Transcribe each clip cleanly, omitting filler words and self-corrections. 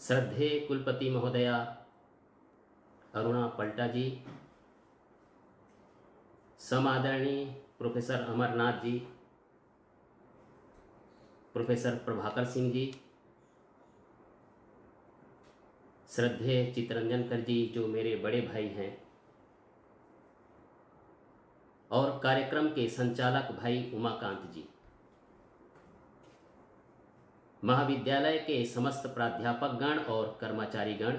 श्रद्धेय कुलपति महोदया अरुणा पल्टा जी, समादरणीय प्रोफेसर अमरनाथ जी, प्रोफेसर प्रभाकर सिंह जी, श्रद्धेय चितरंजनकर जी जो मेरे बड़े भाई हैं, और कार्यक्रम के संचालक भाई उमाकांत जी, महाविद्यालय के समस्त प्राध्यापकगण और कर्मचारीगण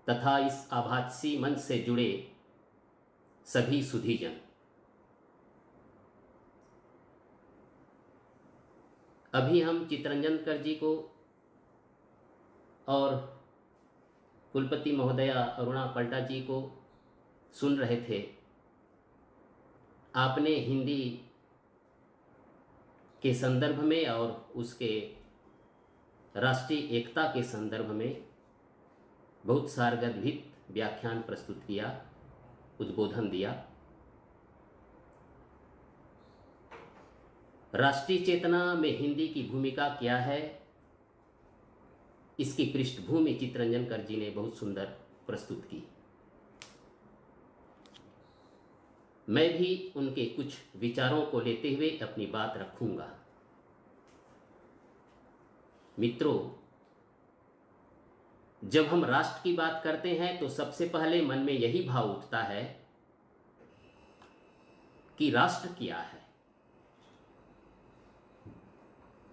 तथा इस आभासी मंच से जुड़े सभी सुधीजन, अभी हम चितरंजनकर जी को और कुलपति महोदया अरुणा पल्टा जी को सुन रहे थे। आपने हिंदी के संदर्भ में और उसके राष्ट्रीय एकता के संदर्भ में बहुत सारगर्भित व्याख्यान प्रस्तुत किया, उद्बोधन दिया। राष्ट्रीय चेतना में हिंदी की भूमिका क्या है, इसकी पृष्ठभूमि चितरंजनकर जी ने बहुत सुंदर प्रस्तुत की। मैं भी उनके कुछ विचारों को लेते हुए अपनी बात रखूंगा। मित्रों, जब हम राष्ट्र की बात करते हैं तो सबसे पहले मन में यही भाव उठता है कि राष्ट्र क्या है।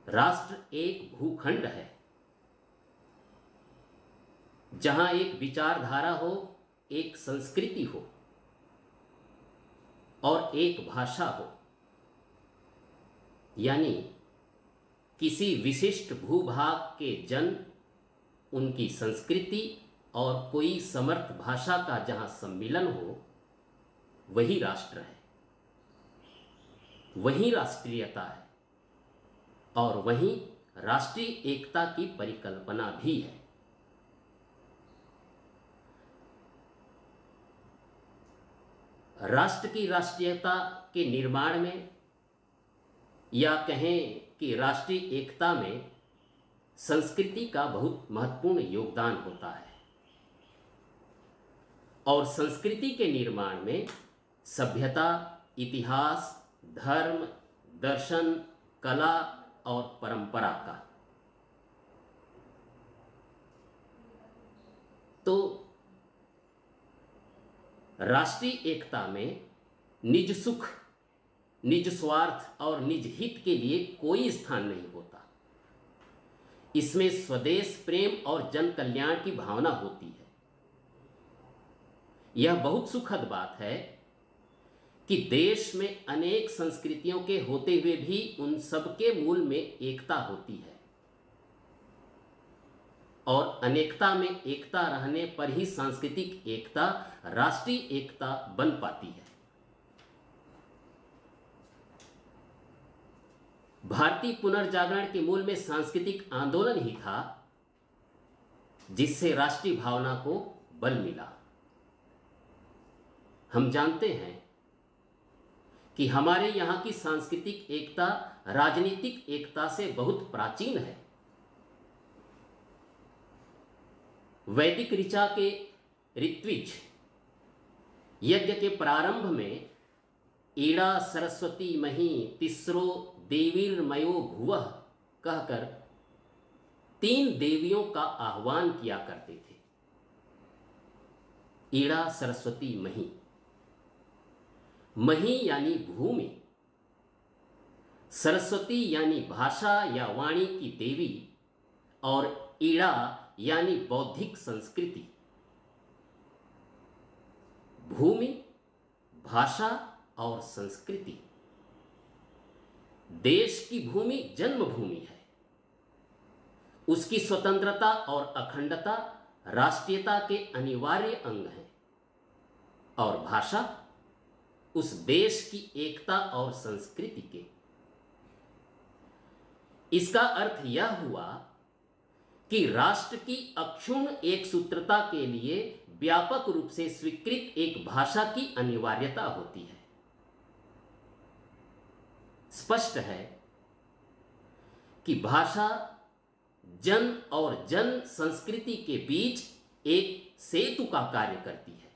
राष्ट्र एक भूखंड है जहां एक विचारधारा हो, एक संस्कृति हो और एक भाषा हो, यानी किसी विशिष्ट भूभाग के जन, उनकी संस्कृति और कोई समर्थ भाषा का जहां सम्मिलन हो, वही राष्ट्र है, वही राष्ट्रीयता है और वही राष्ट्रीय एकता की परिकल्पना भी है। राष्ट्र की राष्ट्रीयता के निर्माण में या कहें कि राष्ट्रीय एकता में संस्कृति का बहुत महत्वपूर्ण योगदान होता है और संस्कृति के निर्माण में सभ्यता, इतिहास, धर्म, दर्शन, कला और परंपरा का। तो राष्ट्रीय एकता में निज सुख, निज स्वार्थ और निज हित के लिए कोई स्थान नहीं होता। इसमें स्वदेश प्रेम और जन कल्याण की भावना होती है। यह बहुत सुखद बात है कि देश में अनेक संस्कृतियों के होते हुए भी उन सबके मूल में एकता होती है और अनेकता में एकता रहने पर ही सांस्कृतिक एकता राष्ट्रीय एकता बन पाती है। भारतीय पुनर्जागरण के मूल में सांस्कृतिक आंदोलन ही था जिससे राष्ट्रीय भावना को बल मिला। हम जानते हैं कि हमारे यहां की सांस्कृतिक एकता राजनीतिक एकता से बहुत प्राचीन है। वैदिक ऋचा के ऋत्विज यज्ञ के प्रारंभ में ईड़ा सरस्वती मही तिस्रो देवीर्मयो भुवः कहकर 3 देवियों का आह्वान किया करते थे। ईड़ा सरस्वती मही, मही यानी भूमि, सरस्वती यानी भाषा या वाणी की देवी और ईड़ा यानी बौद्धिक संस्कृति। भूमि, भाषा और संस्कृति। देश की भूमि जन्मभूमि है। उसकी स्वतंत्रता और अखंडता राष्ट्रीयता के अनिवार्य अंग हैं और भाषा उस देश की एकता और संस्कृति के। इसका अर्थ यह हुआ कि राष्ट्र की अक्षुण्ण एक सूत्रता के लिए व्यापक रूप से स्वीकृत एक भाषा की अनिवार्यता होती है। स्पष्ट है कि भाषा जन और जन संस्कृति के बीच एक सेतु का कार्य करती है।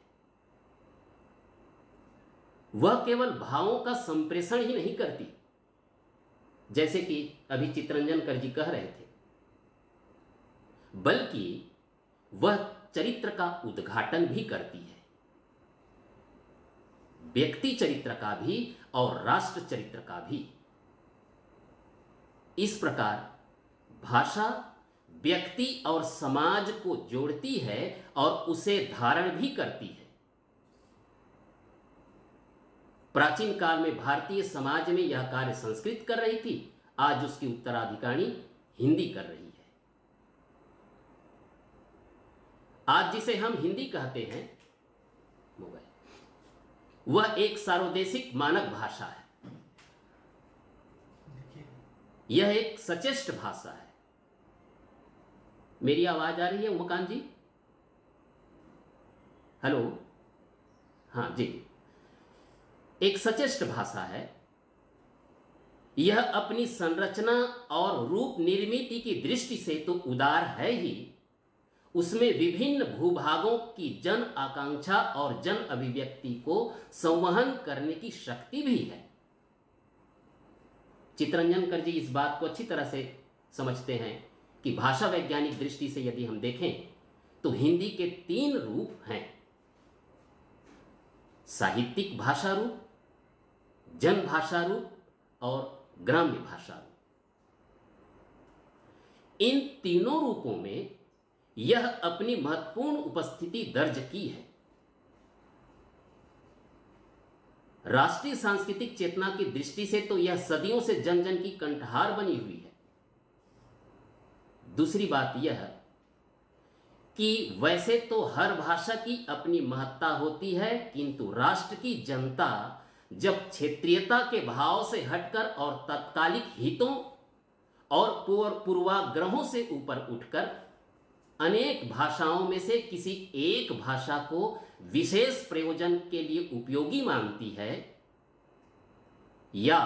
वह केवल भावों का संप्रेषण ही नहीं करती, जैसे कि अभी चितरंजन जी कह रहे थे, बल्कि वह चरित्र का उद्घाटन भी करती है, व्यक्ति चरित्र का भी और राष्ट्र चरित्र का भी। इस प्रकार भाषा व्यक्ति और समाज को जोड़ती है और उसे धारण भी करती है। प्राचीन काल में भारतीय समाज में यह कार्य संस्कृत कर रही थी, आज उसकी उत्तराधिकारी हिंदी कर रही है। आज जिसे हम हिंदी कहते हैं वह एक सार्वदेशिक मानक भाषा है। यह एक सचेष्ट भाषा है। मेरी आवाज आ रही है उमाकांत जी? हेलो? हाँ जी। एक सचेष्ट भाषा है। यह अपनी संरचना और रूप निर्मिति की दृष्टि से तो उदार है ही, उसमें विभिन्न भूभागों की जन आकांक्षा और जन अभिव्यक्ति को संवहन करने की शक्ति भी है। चितरंजन जी इस बात को अच्छी तरह से समझते हैं कि भाषा वैज्ञानिक दृष्टि से यदि हम देखें तो हिंदी के 3 रूप हैं: साहित्यिक भाषा रूप, जन भाषा रूप और ग्राम्य भाषा रूप। इन तीनों रूपों में यह अपनी महत्वपूर्ण उपस्थिति दर्ज की है। राष्ट्रीय सांस्कृतिक चेतना की दृष्टि से तो यह सदियों से जन जन की कंठहार बनी हुई है। दूसरी बात यह कि वैसे तो हर भाषा की अपनी महत्ता होती है, किंतु राष्ट्र की जनता जब क्षेत्रीयता के भाव से हटकर और तत्कालिक हितों और पूर्वाग्रहों से ऊपर उठकर अनेक भाषाओं में से किसी एक भाषा को विशेष प्रयोजन के लिए उपयोगी मानती है, या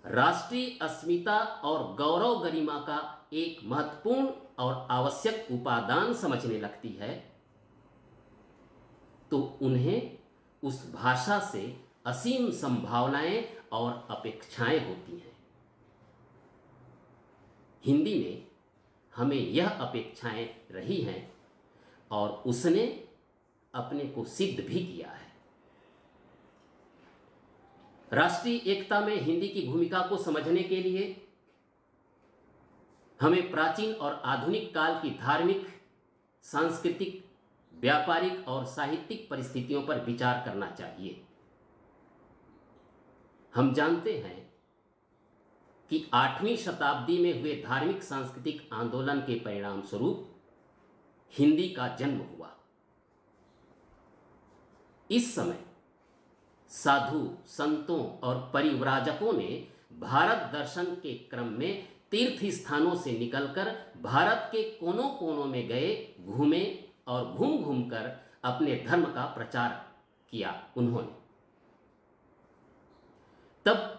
राष्ट्रीय अस्मिता और गौरव गरिमा का एक महत्वपूर्ण और आवश्यक उपादान समझने लगती है, तो उन्हें उस भाषा से असीम संभावनाएं और अपेक्षाएं होती हैं। हिंदी में हमें यह अपेक्षाएं रही हैं और उसने अपने को सिद्ध भी किया है। राष्ट्रीय एकता में हिंदी की भूमिका को समझने के लिए हमें प्राचीन और आधुनिक काल की धार्मिक, सांस्कृतिक, व्यापारिक और साहित्यिक परिस्थितियों पर विचार करना चाहिए। हम जानते हैं कि 8वीं शताब्दी में हुए धार्मिक सांस्कृतिक आंदोलन के परिणाम स्वरूप हिंदी का जन्म हुआ। इस समय साधु, संतों और परिव्राजकों ने भारत दर्शन के क्रम में तीर्थ स्थानों से निकलकर भारत के कोनों कोनों में गए, घूमे और घूम घूम कर अपने धर्म का प्रचार किया उन्होंने। तब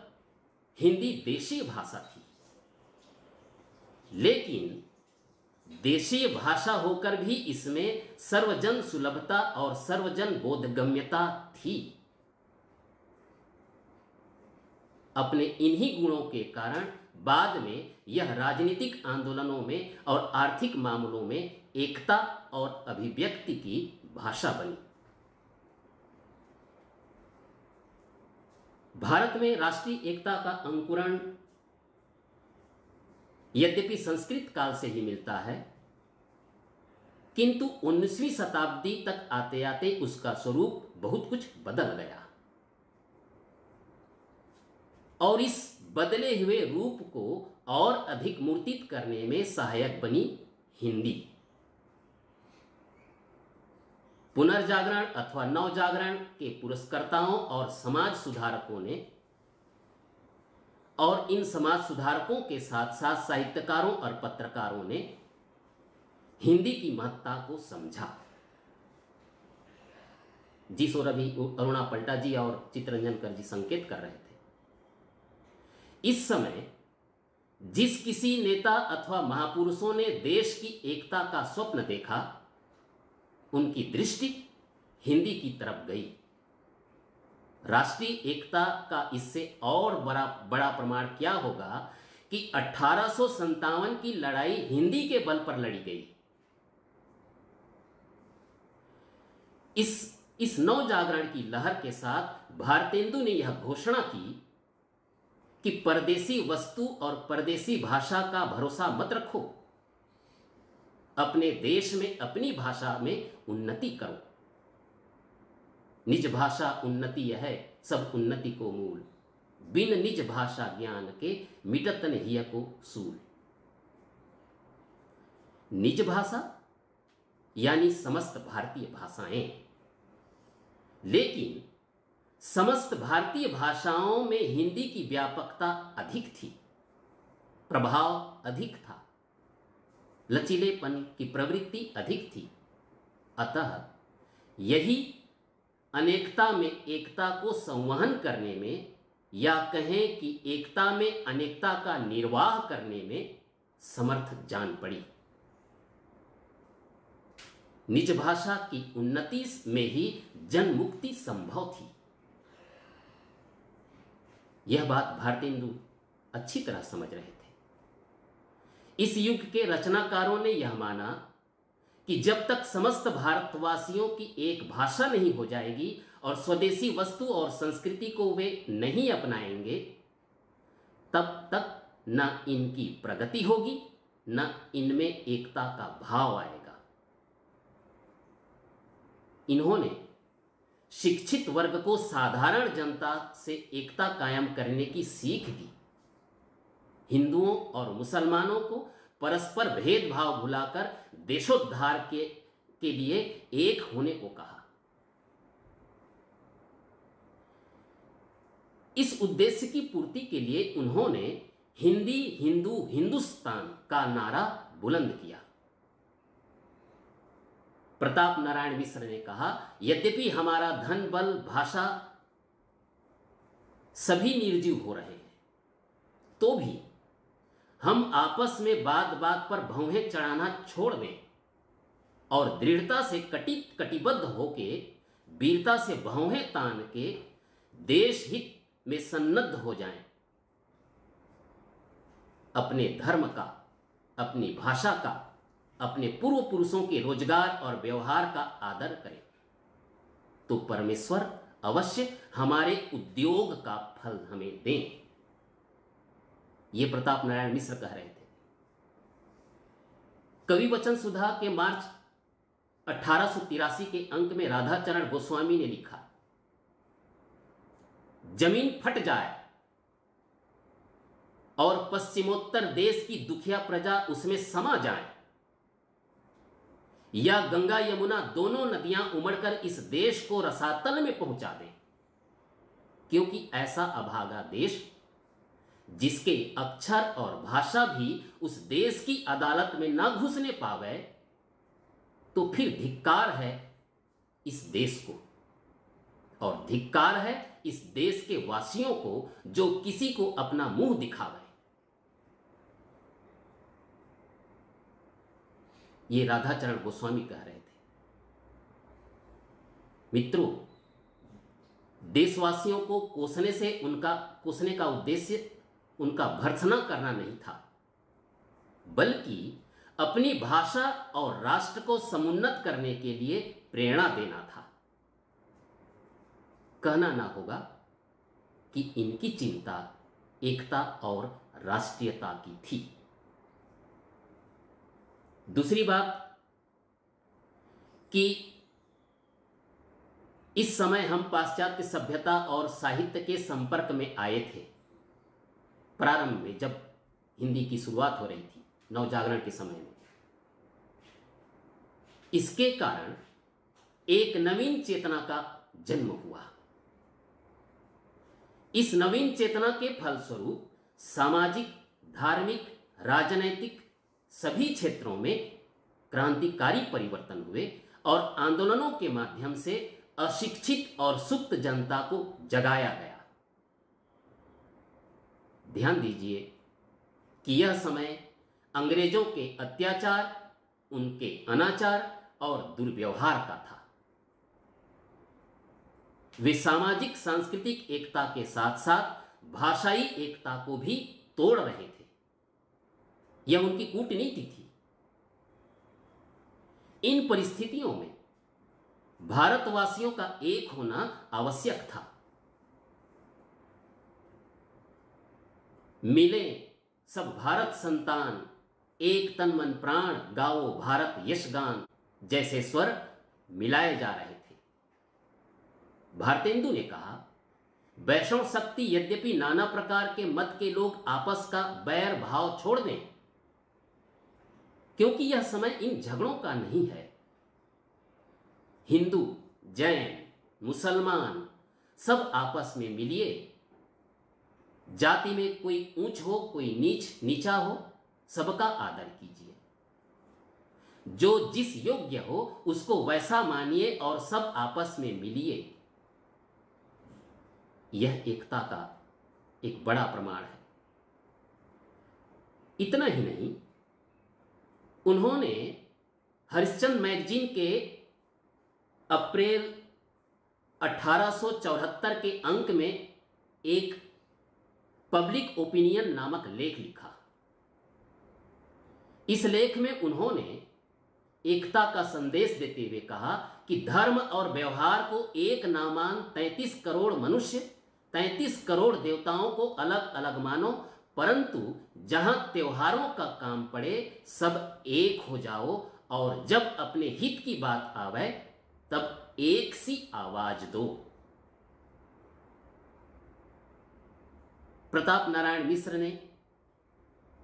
हिंदी देशीय भाषा थी, लेकिन देशीय भाषा होकर भी इसमें सर्वजन सुलभता और सर्वजन बोधगम्यता थी। अपने इन्हीं गुणों के कारण बाद में यह राजनीतिक आंदोलनों में और आर्थिक मामलों में एकता और अभिव्यक्ति की भाषा बनी। भारत में राष्ट्रीय एकता का अंकुरण यद्यपि संस्कृत काल से ही मिलता है, किंतु 19वीं शताब्दी तक आते आते उसका स्वरूप बहुत कुछ बदल गया और इस बदले हुए रूप को और अधिक मूर्तित करने में सहायक बनी हिंदी। पुनर्जागरण अथवा नवजागरण के पुरस्कर्ताओं और समाज सुधारकों ने और इन समाज सुधारकों के साथ साथ साहित्यकारों और पत्रकारों ने हिंदी की महत्ता को समझा। जिस ओर अभी अरुणा पलटा जी और चितरंजन जी संकेत कर रहे थे, इस समय जिस किसी नेता अथवा महापुरुषों ने देश की एकता का स्वप्न देखा, उनकी दृष्टि हिंदी की तरफ गई। राष्ट्रीय एकता का इससे और बड़ा प्रमाण क्या होगा कि 1857 की लड़ाई हिंदी के बल पर लड़ी गई। इस नव जागरण की लहर के साथ भारतेंदु ने यह घोषणा की कि परदेसी वस्तु और परदेसी भाषा का भरोसा मत रखो, अपने देश में अपनी भाषा में उन्नति करो। निज भाषा उन्नति यह है, सब उन्नति को मूल, बिन निज भाषा ज्ञान के मिटत न हिय को सूल। निज भाषा यानी समस्त भारतीय भाषाएं, लेकिन समस्त भारतीय भाषाओं में हिंदी की व्यापकता अधिक थी, प्रभाव अधिक था, लचीलेपन की प्रवृत्ति अधिक थी। अतः यही अनेकता में एकता को संवहन करने में, या कहें कि एकता में अनेकता का निर्वाह करने में समर्थ जान पड़ी। निज भाषा की उन्नति में ही जन मुक्ति संभव थी। यह बात भारतेंदु अच्छी तरह समझ रहे थे। इस युग के रचनाकारों ने यह माना कि जब तक समस्त भारतवासियों की एक भाषा नहीं हो जाएगी और स्वदेशी वस्तु और संस्कृति को वे नहीं अपनाएंगे, तब तक न इनकी प्रगति होगी, न इनमें एकता का भाव आएगा। इन्होंने शिक्षित वर्ग को साधारण जनता से एकता कायम करने की सीख दी। हिंदुओं और मुसलमानों को परस्पर भेदभाव भुलाकर देशोद्धार के लिए एक होने को कहा। इस उद्देश्य की पूर्ति के लिए उन्होंने हिंदी हिंदू हिंदुस्तान का नारा बुलंद किया। प्रताप नारायण मिश्र ने कहा, यद्यपि हमारा धन बल भाषा सभी निर्जीव हो रहे हैं, तो भी हम आपस में बात बात पर भौहें चढ़ाना छोड़ दें और दृढ़ता से कटिबद्ध होके वीरता से भौहें तान के देश हित में सन्नद्ध हो जाएं। अपने धर्म का, अपनी भाषा का, अपने पूर्व पुरुषों के रोजगार और व्यवहार का आदर करें, तो परमेश्वर अवश्य हमारे उद्योग का फल हमें दें। ये प्रताप नारायण मिश्र कह रहे थे। कवि वचन सुधा के मार्च 1883 के अंक में राधाचरण गोस्वामी ने लिखा, जमीन फट जाए और पश्चिमोत्तर देश की दुखिया प्रजा उसमें समा जाए, या गंगा यमुना दोनों नदियां उमड़कर इस देश को रसातल में पहुंचा दें, क्योंकि ऐसा अभागा देश जिसके अक्षर और भाषा भी उस देश की अदालत में न घुसने पावे, तो फिर धिक्कार है इस देश को, और धिक्कार है इस देश के वासियों को जो किसी को अपना मुंह दिखावे। ये राधाचरण गोस्वामी कह रहे थे। मित्रों, देशवासियों को कोसने का उद्देश्य उनका भर्त्सना करना नहीं था, बल्कि अपनी भाषा और राष्ट्र को समुन्नत करने के लिए प्रेरणा देना था। कहना ना होगा कि इनकी चिंता एकता और राष्ट्रीयता की थी। दूसरी बात कि इस समय हम पाश्चात्य सभ्यता और साहित्य के संपर्क में आए थे। प्रारंभ में जब हिंदी की शुरुआत हो रही थी, नवजागरण के समय में, इसके कारण एक नवीन चेतना का जन्म हुआ। इस नवीन चेतना के फलस्वरूप सामाजिक, धार्मिक, राजनैतिक सभी क्षेत्रों में क्रांतिकारी परिवर्तन हुए और आंदोलनों के माध्यम से अशिक्षित और सुप्त जनता को जगाया गया। ध्यान दीजिए कि यह समय अंग्रेजों के अत्याचार, उनके अनाचार और दुर्व्यवहार का था। वे सामाजिक सांस्कृतिक एकता के साथ साथ भाषाई एकता को भी तोड़ रहे थे। यह उनकी कूटनीति थी। इन परिस्थितियों में भारतवासियों का एक होना आवश्यक था। मिले सब भारत संतान, एक तन मन प्राण, गाओ भारत यशगान जैसे स्वर मिलाए जा रहे थे। भारतेंदु ने कहा, वैष्णव शक्ति यद्यपि नाना प्रकार के मत के लोग आपस का बैर भाव छोड़ दें, क्योंकि यह समय इन झगड़ों का नहीं है। हिंदू, जैन, मुसलमान सब आपस में मिलिए। जाति में कोई ऊंच हो, कोई नीचा हो, सबका आदर कीजिए। जो जिस योग्य हो उसको वैसा मानिए और सब आपस में मिलिए। यह एकता का एक बड़ा प्रमाण है। इतना ही नहीं, उन्होंने हरिश्चंद्र मैगजीन के अप्रैल 1874 के अंक में एक पब्लिक ओपिनियन नामक लेख लिखा। इस लेख में उन्होंने एकता का संदेश देते हुए कहा कि धर्म और व्यवहार को एक ना मान 33 करोड़ मनुष्य, 33 करोड़ देवताओं को अलग अलग मानो, परंतु जहां त्योहारों का काम पड़े सब एक हो जाओ और जब अपने हित की बात आवे तब एक सी आवाज दो। प्रताप नारायण मिश्र ने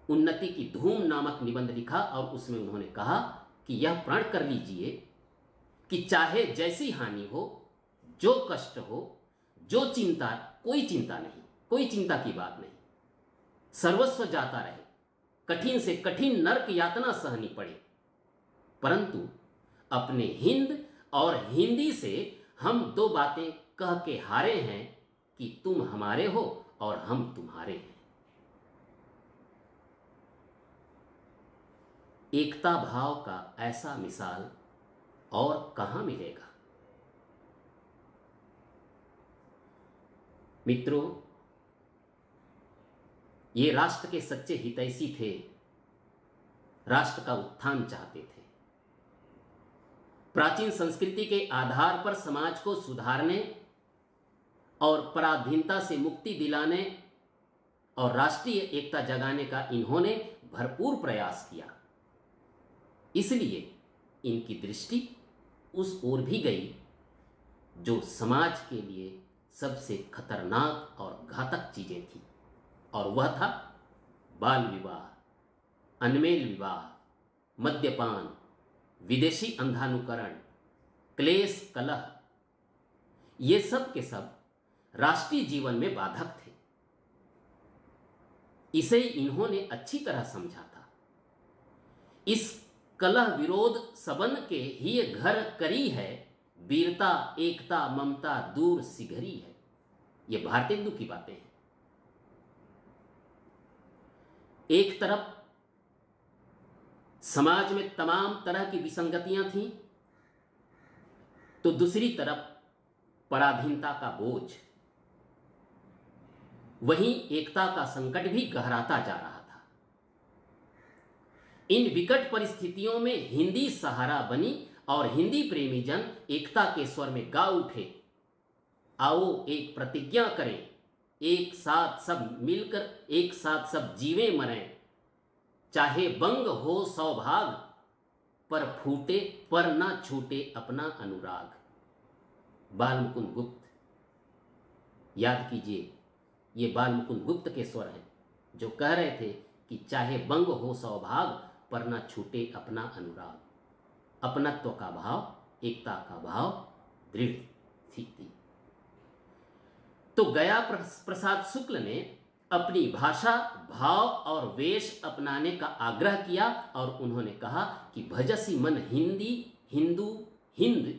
उन्नति की धूम नामक निबंध लिखा और उसमें उन्होंने कहा कि यह प्रण कर लीजिए कि चाहे जैसी हानि हो, जो कष्ट हो, जो चिंता, कोई चिंता नहीं, कोई चिंता की बात नहीं, सर्वस्व जाता रहे, कठिन से कठिन नरक यातना सहनी पड़े, परंतु अपने हिंद और हिंदी से हम दो बातें कह के हारे हैं कि तुम हमारे हो और हम तुम्हारे हैं। एकता भाव का ऐसा मिसाल और कहां मिलेगा। मित्रों, ये राष्ट्र के सच्चे हितैषी थे, राष्ट्र का उत्थान चाहते थे। प्राचीन संस्कृति के आधार पर समाज को सुधारने और पराधीनता से मुक्ति दिलाने और राष्ट्रीय एकता जगाने का इन्होंने भरपूर प्रयास किया। इसलिए इनकी दृष्टि उस ओर भी गई जो समाज के लिए सबसे खतरनाक और घातक चीजें थी, और वह था बाल विवाह, अनमेल विवाह, मद्यपान, विदेशी अंधानुकरण, क्लेश, कलह। ये सब के सब राष्ट्रीय जीवन में बाधक थे। इसे इन्होंने अच्छी तरह समझा था। इस कलह विरोध सबन के ही घर करी है, वीरता एकता ममता दूर सिघरी है। ये भारतेंदु की बातें हैं। एक तरफ समाज में तमाम तरह की विसंगतियां थीं, तो दूसरी तरफ पराधीनता का बोझ, वहीं एकता का संकट भी गहराता जा रहा था। इन विकट परिस्थितियों में हिंदी सहारा बनी और हिंदी प्रेमी जन एकता के स्वर में गा उठे, आओ एक प्रतिज्ञा करें, एक साथ सब मिलकर एक साथ सब जीवे मरें, चाहे बंग हो सौभाग, पर फूटे पर ना छूटे अपना अनुराग। बाल मुकुंद गुप्त, याद कीजिए, ये बाल मुकुंद गुप्त के स्वर हैं जो कह रहे थे कि चाहे बंग हो सौभाग पर ना छूटे अपना अनुराग। अपनत्व का भाव, एकता का भाव दृढ़ थी। तो गया प्रसाद शुक्ल ने अपनी भाषा, भाव और वेश अपनाने का आग्रह किया और उन्होंने कहा कि भजसी मन हिंदी हिंदू हिंद,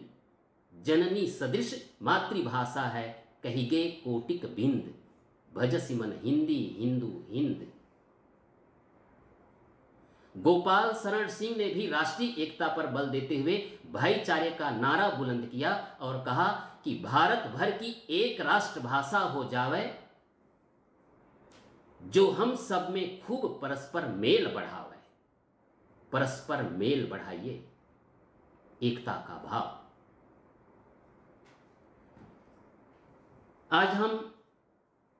जननी सदृश मातृभाषा है कहिगे कोटिक बिंद। भजसी मन हिंदी हिंदू हिंद। गोपाल शरण सिंह ने भी राष्ट्रीय एकता पर बल देते हुए भाईचारे का नारा बुलंद किया और कहा कि भारत भर की एक राष्ट्रभाषा हो जावे, जो हम सब में खूब परस्पर मेल बढ़ावे। परस्पर मेल बढ़ाइए, एकता का भाव। आज हम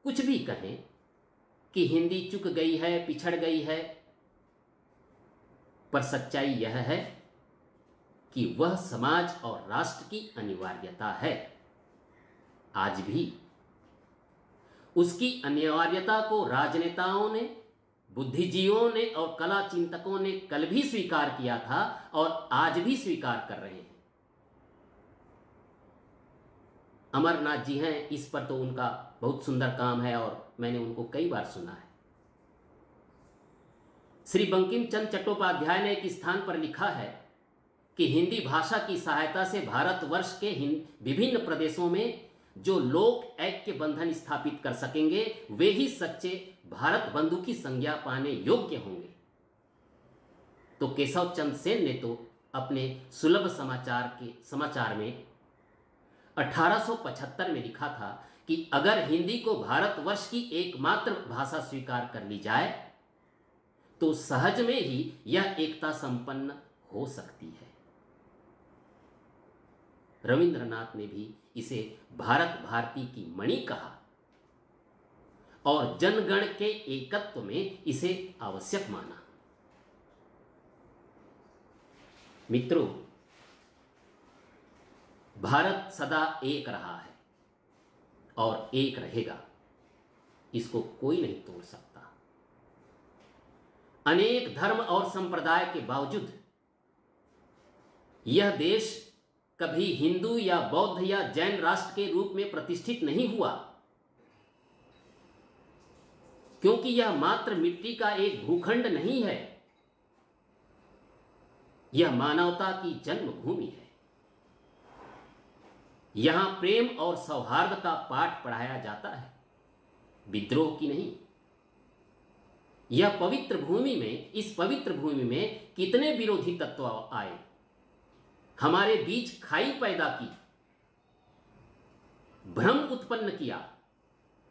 कुछ भी कहें कि हिंदी चुक गई है, पिछड़ गई है, पर सच्चाई यह है कि वह समाज और राष्ट्र की अनिवार्यता है। आज भी उसकी अनिवार्यता को राजनेताओं ने, बुद्धिजीवियों ने और कला चिंतकों ने कल भी स्वीकार किया था और आज भी स्वीकार कर रहे हैं। अमरनाथ जी हैं, इस पर तो उनका बहुत सुंदर काम है और मैंने उनको कई बार सुना है। श्री बंकिम चंद्र चट्टोपाध्याय ने एक स्थान पर लिखा है कि हिंदी भाषा की सहायता से भारतवर्ष के विभिन्न प्रदेशों में जो लोग ऐक्य बंधन स्थापित कर सकेंगे, वे ही सच्चे भारत बंधु की संज्ञा पाने योग्य होंगे। तो केशव चंद्र सेन ने तो अपने सुलभ समाचार में 1875 में लिखा था कि अगर हिंदी को भारतवर्ष की एकमात्र भाषा स्वीकार कर ली जाए तो सहज में ही यह एकता संपन्न हो सकती है। रविंद्रनाथ ने भी इसे भारत भारती की मणि कहा और जनगण के एकत्व में इसे आवश्यक माना। मित्रों, भारत सदा एक रहा है और एक रहेगा, इसको कोई नहीं तोड़ सकता। अनेक धर्म और संप्रदाय के बावजूद यह देश कभी हिंदू या बौद्ध या जैन राष्ट्र के रूप में प्रतिष्ठित नहीं हुआ, क्योंकि यह मात्र मिट्टी का एक भूखंड नहीं है, यह मानवता की जन्मभूमि है। यहां प्रेम और सौहार्द का पाठ पढ़ाया जाता है, विद्रोह की नहीं। यह पवित्र भूमि में, इस पवित्र भूमि में कितने विरोधी तत्व आए, हमारे बीच खाई पैदा की, भ्रम उत्पन्न किया,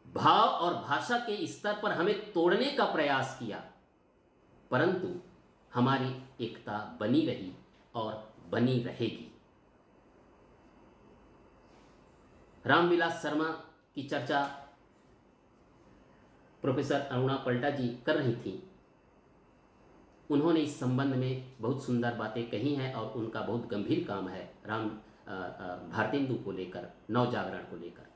भाव और भाषा के स्तर पर हमें तोड़ने का प्रयास किया, परंतु हमारी एकता बनी रही और बनी रहेगी। रामविलास शर्मा की चर्चा प्रोफेसर अरुणा पल्टा जी कर रही थी। उन्होंने इस संबंध में बहुत सुंदर बातें कही हैं और उनका बहुत गंभीर काम है भारतेंदु को लेकर, नवजागरण को लेकर।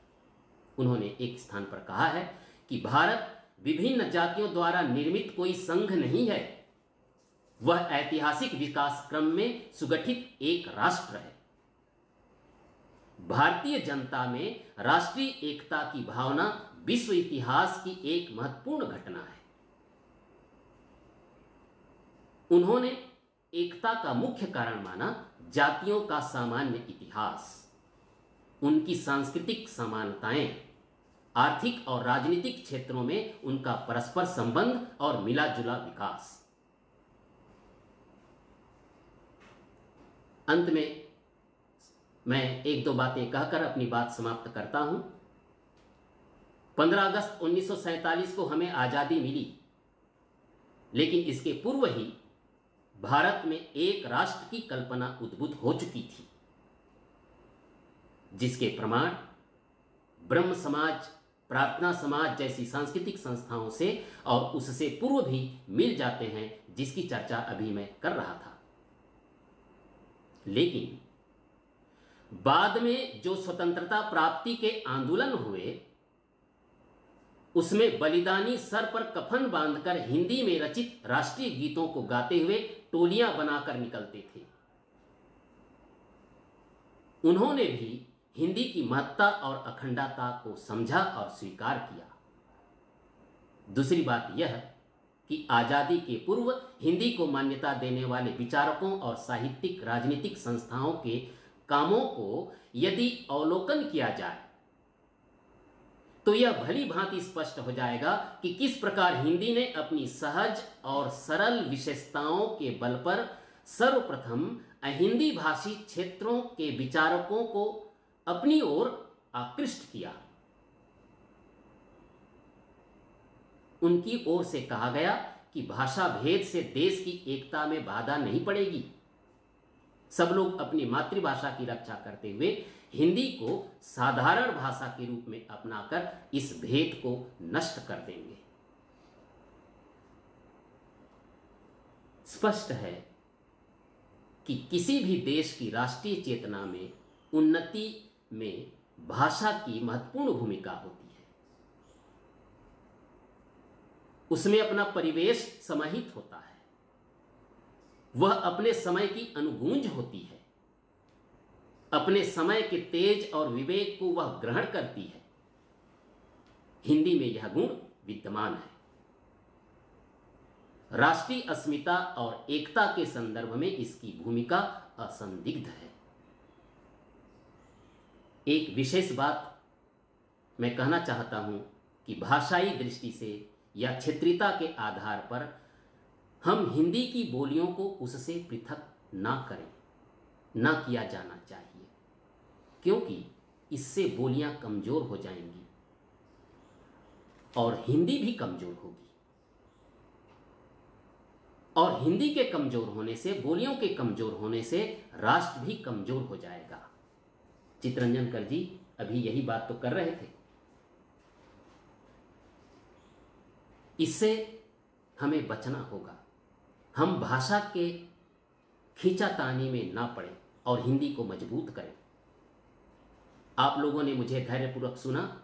उन्होंने एक स्थान पर कहा है कि भारत विभिन्न जातियों द्वारा निर्मित कोई संघ नहीं है, वह ऐतिहासिक विकास क्रम में सुगठित एक राष्ट्र है। भारतीय जनता में राष्ट्रीय एकता की भावना विश्व इतिहास की एक महत्वपूर्ण घटना है। उन्होंने एकता का मुख्य कारण माना जातियों का सामान्य इतिहास, उनकी सांस्कृतिक समानताएं, आर्थिक और राजनीतिक क्षेत्रों में उनका परस्पर संबंध और मिला-जुला विकास। अंत में मैं एक दो बातें कहकर अपनी बात समाप्त करता हूं। 15 अगस्त 1947 को हमें आजादी मिली, लेकिन इसके पूर्व ही भारत में एक राष्ट्र की कल्पना उद्भूत हो चुकी थी, जिसके प्रमाण ब्रह्म समाज, प्रार्थना समाज जैसी सांस्कृतिक संस्थाओं से और उससे पूर्व भी मिल जाते हैं, जिसकी चर्चा अभी मैं कर रहा था। लेकिन बाद में जो स्वतंत्रता प्राप्ति के आंदोलन हुए, उसमें बलिदानी सर पर कफन बांधकर हिंदी में रचित राष्ट्रीय गीतों को गाते हुए टोलियां बनाकर निकलते थे। उन्होंने भी हिंदी की महत्ता और अखंडता को समझा और स्वीकार किया। दूसरी बात यह कि आजादी के पूर्व हिंदी को मान्यता देने वाले विचारकों और साहित्यिक राजनीतिक संस्थाओं के कामों को यदि अवलोकन किया जाए तो यह भली भांति स्पष्ट हो जाएगा कि किस प्रकार हिंदी ने अपनी सहज और सरल विशेषताओं के बल पर सर्वप्रथम अहिंदी भाषी क्षेत्रों के विचारकों को अपनी ओर आकृष्ट किया। उनकी ओर से कहा गया कि भाषा भेद से देश की एकता में बाधा नहीं पड़ेगी। सब लोग अपनी मातृभाषा की रक्षा करते हुए हिंदी को साधारण भाषा के रूप में अपनाकर इस भेद को नष्ट कर देंगे। स्पष्ट है कि किसी भी देश की राष्ट्रीय चेतना में उन्नति में भाषा की महत्वपूर्ण भूमिका होती है। उसमें अपना परिवेश समाहित होता है, वह अपने समय की अनुगूंज होती है, अपने समय के तेज और विवेक को वह ग्रहण करती है। हिंदी में यह गुण विद्यमान है। राष्ट्रीय अस्मिता और एकता के संदर्भ में इसकी भूमिका असंदिग्ध है। एक विशेष बात मैं कहना चाहता हूं कि भाषाई दृष्टि से या क्षेत्रीयता के आधार पर हम हिंदी की बोलियों को उससे पृथक ना करें, ना किया जाना चाहिए, क्योंकि इससे बोलियां कमजोर हो जाएंगी और हिंदी भी कमजोर होगी। और हिंदी के कमजोर होने से, बोलियों के कमजोर होने से राष्ट्र भी कमजोर हो जाएगा। चित्तरंजन जी अभी यही बात तो कर रहे थे। इससे हमें बचना होगा। हम भाषा के खींचातानी में ना पड़े और हिंदी को मजबूत करें। आप लोगों ने मुझे धैर्यपूर्वक सुना,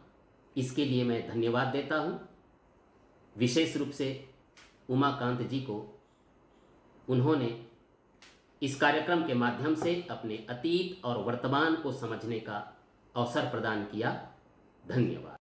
इसके लिए मैं धन्यवाद देता हूं। विशेष रूप से उमाकांत जी को, उन्होंने इस कार्यक्रम के माध्यम से अपने अतीत और वर्तमान को समझने का अवसर प्रदान किया। धन्यवाद।